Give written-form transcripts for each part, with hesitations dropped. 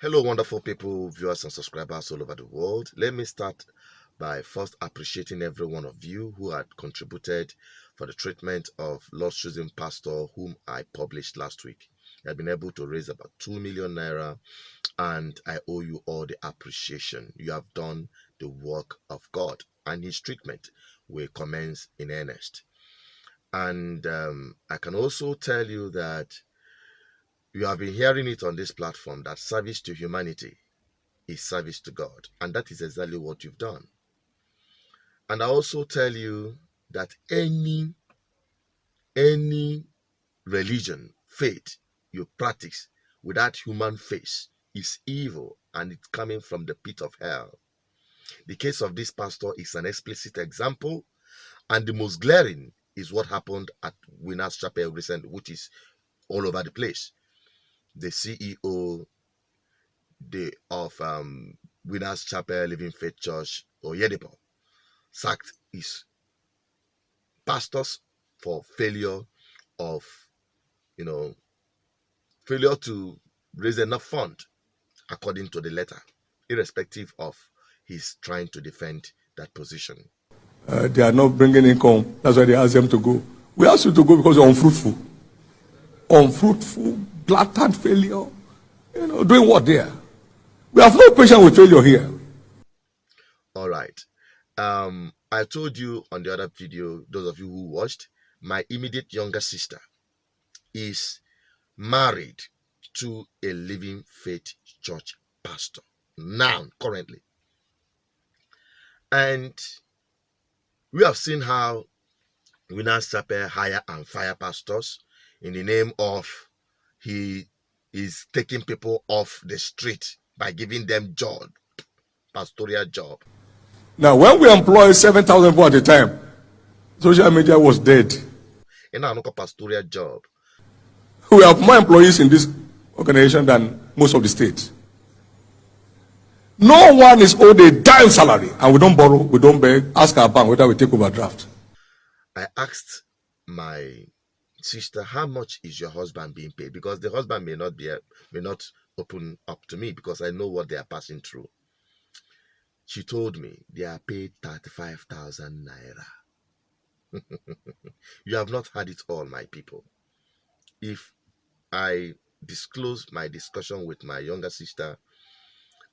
Hello, wonderful people, viewers and subscribers all over the world. Let me start by first appreciating every one of you who had contributed for the treatment of Lost Chosen Pastor, whom I published last week. I've been able to raise about 2 million naira, and I owe you all the appreciation. You have done the work of God, and his treatment will commence in earnest. And I can also tell you that you have been hearing it on this platform that service to humanity is service to God. And that is exactly what you've done. And I also tell you that any religion, faith you practice without human face is evil, and it's coming from the pit of hell. The case of this pastor is an explicit example, and the most glaring is what happened at Winners Chapel recently, which is all over the place. The CEO of Winners Chapel Living Faith Church, Oyedepo, sacked his pastors for failure to raise enough fund, according to the letter, irrespective of his trying to defend that position. They are not bringing income. That's why they ask them to go. We ask you to go because you're unfruitful, blatant failure. Doing what there? We have no patience with failure here. All right. I told you on the other video, those of you who watched, my immediate younger sister is married to a Living Faith Church pastor now, currently. And we have seen how Winners Chapel hire and fire pastors in the name of he is taking people off the street by giving them job, pastoral job. Now, when we employ 7,000 people at a time, social media was dead. And now look at pastoral job. We have more employees in this organization than most of the states. No one is owed a dime salary, and we don't borrow, we don't beg. Ask our bank whether we take overdraft. I asked my sister, how much is your husband being paid? Because the husband may not open up to me because I know what they are passing through. She told me they are paid 35,000 naira. You have not had it all, my people. If I disclose my discussion with my younger sister,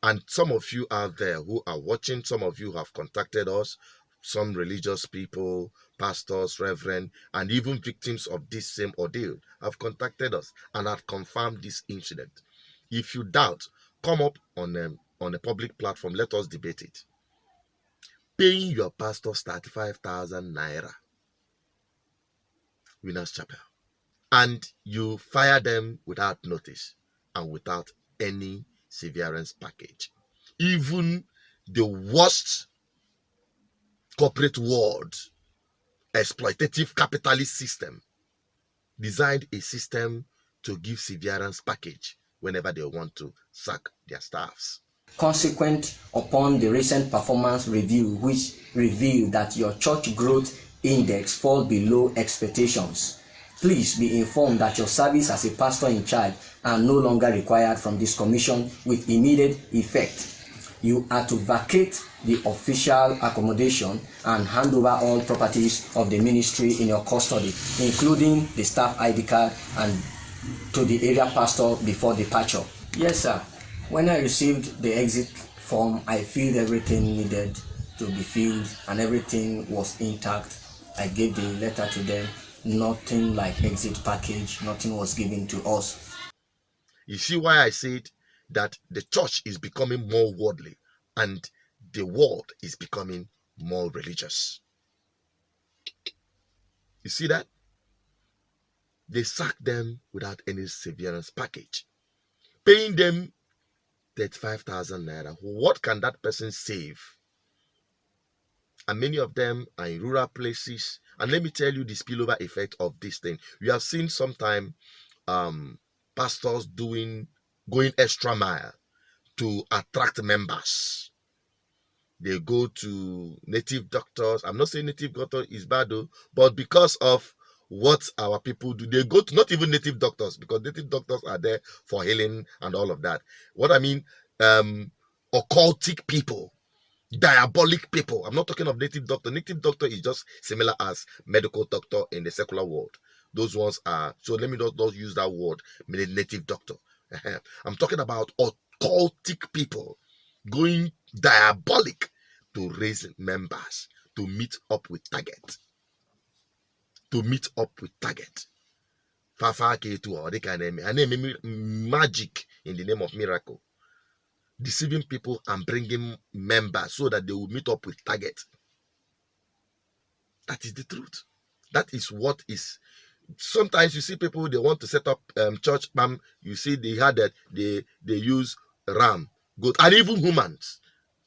and some of you out there who are watching, some of you have contacted us, some religious people, pastors, reverend, and even victims of this same ordeal have contacted us and have confirmed this incident. If you doubt, come up on a public platform, let us debate it. Paying your pastors 35,000 naira, Winners Chapel, and you fire them without notice and without any severance package. Even the worst corporate world, exploitative capitalist system, designed a system to give severance package whenever they want to sack their staffs. Consequent upon the recent performance review, which revealed that your church growth index falls below expectations, please be informed that your service as a pastor in charge are no longer required from this commission with immediate effect. You are to vacate the official accommodation and hand over all properties of the ministry in your custody, including the staff ID card, and to the area pastor before departure. Yes, sir. When I received the exit form, I filled everything needed to be filled and everything was intact. I gave the letter to them. Nothing like exit package, nothing was given to us. You see why I said that the church is becoming more worldly and the world is becoming more religious. You see that? They sack them without any severance package, paying them 35,000 naira. What can that person save? And many of them are in rural places. And let me tell you the spillover effect of this thing. We have seen sometime pastors going extra mile to attract members. They go to native doctors. I'm not saying native doctor is bad though, but because of what our people do. They go to not even native doctors, because native doctors are there for healing and all of that. What I mean, occultic people, diabolic people. I'm not talking of native doctor. Native doctor is just similar as medical doctor in the secular world. Those ones are, so let me not use that word, native doctor. I'm talking about occultic people going diabolic to raise members, to meet up with target. To meet up with target. Fafa K2 or they can name magic in the name of miracle. Deceiving people and bringing members so that they will meet up with target. That is the truth. That is what is. Sometimes you see people, they want to set up church, you see they had that they use ram, goat, and even humans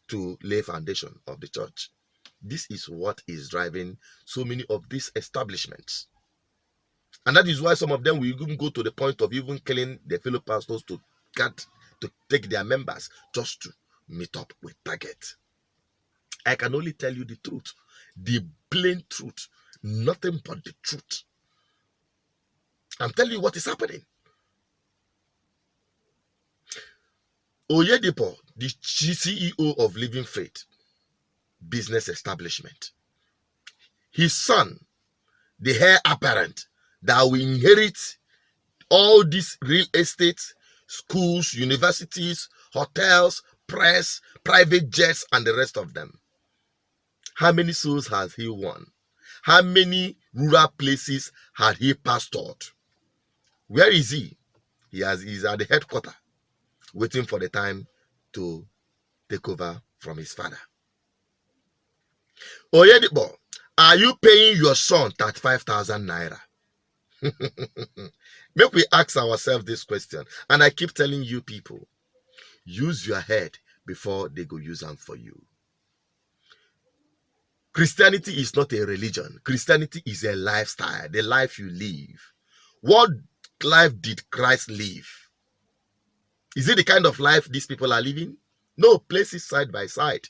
to lay foundation of the church. This is what is driving so many of these establishments. And that is why some of them will even go to the point of even killing their fellow pastors to take their members just to meet up with target. I can only tell you the truth, the plain truth, nothing but the truth. I'm telling you what is happening. Oyedepo, the CEO of Living Faith Business Establishment, his son, the heir apparent that will inherit all these real estate, schools, universities, hotels, press, private jets, and the rest of them. How many souls has he won? How many rural places had he pastored? Where is he? He's at the headquarters, waiting for the time to take over from his father. Oyedepo, are you paying your son 35,000 naira? Make we ask ourselves this question. And I keep telling you people, use your head before they go use them for you. Christianity is not a religion. Christianity is a lifestyle, the life you live. What life did Christ live? Is it the kind of life these people are living? No, places side by side.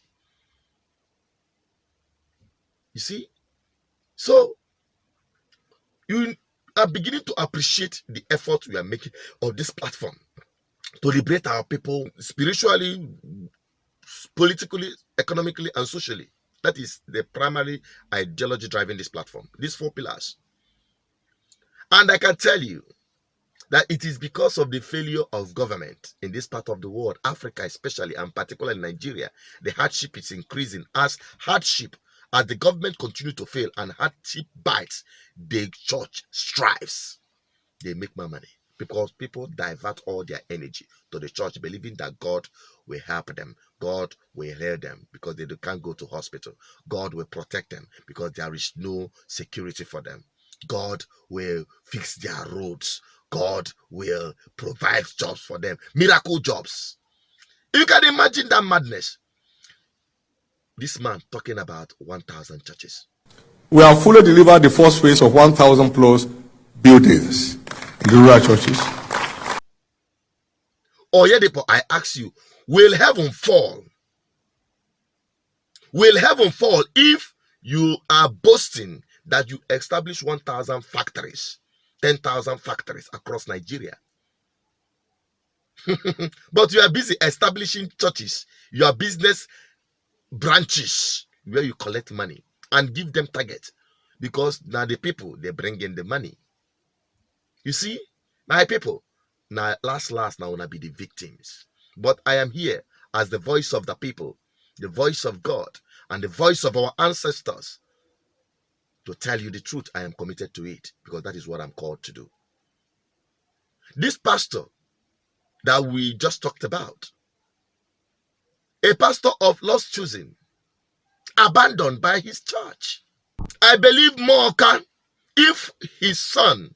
You see? So, you are beginning to appreciate the effort we are making on this platform to liberate our people spiritually, politically, economically, and socially. That is the primary ideology driving this platform. These 4 pillars. And I can tell you that it is because of the failure of government in this part of the world, Africa especially, and particularly Nigeria, the hardship is increasing. As the government continue to fail and hardship bites, the church strives. They make more money because people divert all their energy to the church, believing that God will help them, God will heal them because they can't go to hospital, God will protect them because there is no security for them, God will fix their roads, God will provide jobs for them, miracle jobs. You can imagine that madness. This man talking about 1,000 churches. We have fully delivered the first phase of 1,000 plus buildings in the rural churches. Oyedepo, I ask you, will heaven fall? Will heaven fall if you are boasting that you establish 1,000 factories, 10,000 factories across Nigeria? But you are busy establishing churches, your business branches where you collect money and give them target, because now the people, they bring in the money. You see, my people, now last now wanna be the victims, but I am here as the voice of the people, the voice of God, and the voice of our ancestors to tell you the truth. I am committed to it because that is what I'm called to do. This pastor that we just talked about, a pastor of lost choosing, abandoned by his church. I believe Mouka, if his son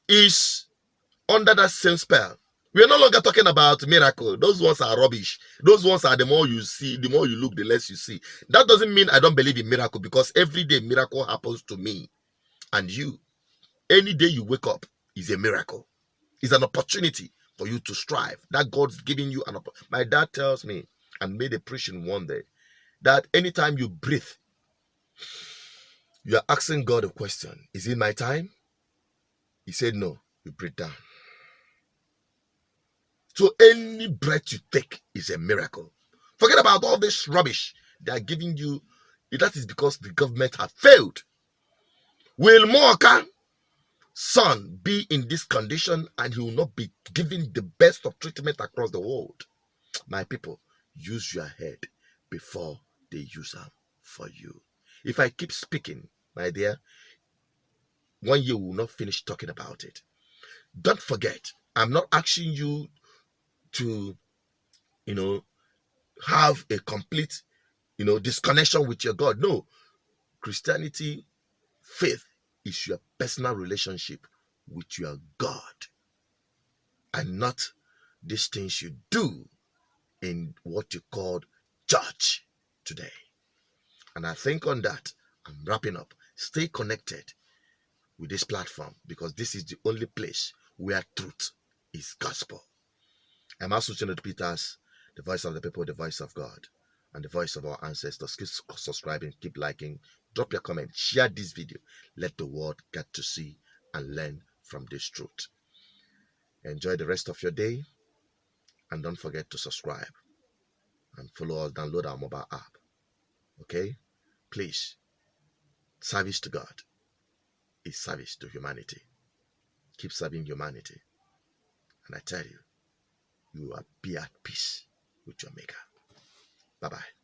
is under that same spell, we are no longer talking about miracle. Those ones are rubbish. Those ones are the more you see, the more you look, the less you see. That doesn't mean I don't believe in miracle, because every day miracle happens to me and you. Any day you wake up is a miracle. It's an opportunity for you to strive. That God's giving you an opportunity. My dad tells me, and made a preaching one day, that anytime you breathe, You are asking God a question. Is it my time? He said no. You breathe down. So any breath you take is a miracle. Forget about all this rubbish they are giving you. That is because the government have failed. Will Mouka son be in this condition and he will not be given the best of treatment across the world? My people, use your head before they use them for you. If I keep speaking, my dear, 1 year will not finish talking about it. Don't forget, I'm not asking you to, have a complete, disconnection with your God. No, Christianity, faith is your personal relationship with your God, and not these things you do in what you call church today. And I think on that, I'm wrapping up. Stay connected with this platform because this is the only place where truth is gospel. I'm Asuchinot Peters, the voice of the people, the voice of God, and the voice of our ancestors. Keep subscribing, keep liking, drop your comment, share this video. Let the world get to see and learn from this truth. Enjoy the rest of your day, and don't forget to subscribe and follow us, download our mobile app. Okay? Please, service to God is service to humanity. Keep serving humanity. And I tell you, you will be at peace with your Maker. Bye-bye.